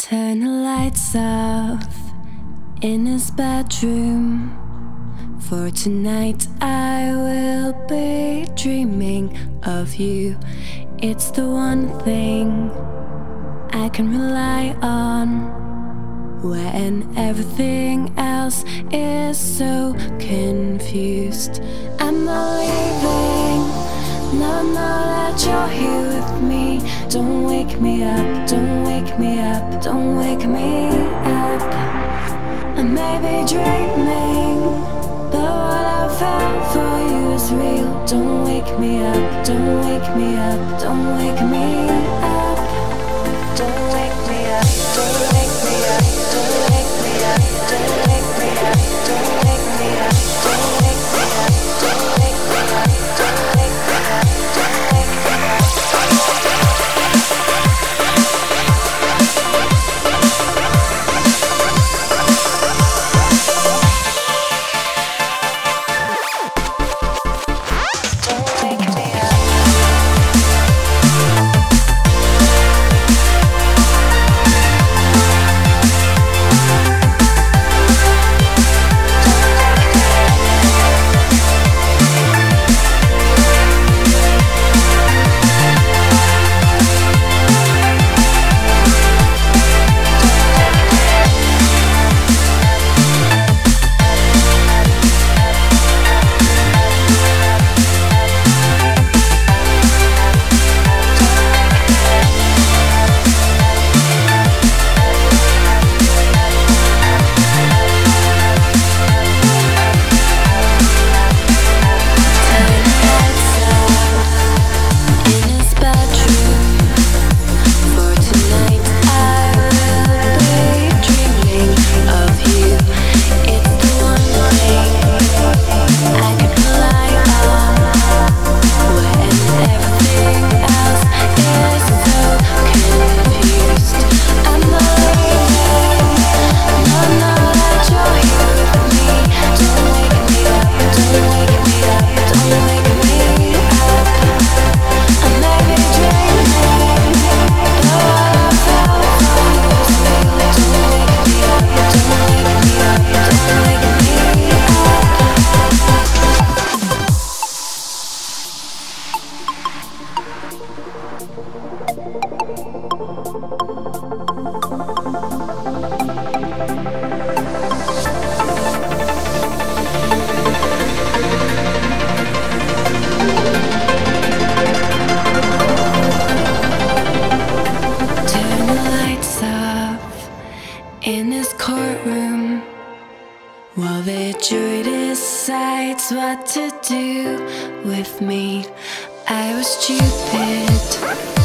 Turn the lights off in his bedroom. For tonight I will be dreaming of you. It's the one thing I can rely on when everything else is so confused. I'm not leaving, no, that you're here with me. Don't wake me up, don't wake me up, don't wake me up. I may be dreaming, but what I felt for you is real. Don't wake me up, don't wake me up, don't wake me up. Don't wake me up, don't wake me up, don't wake me up, don't wake me up, don't wake me up, don't wake me up, don't wake me up, don't wake me up, don't wake me up. In this courtroom, while the jury decides what to do with me, I was stupid.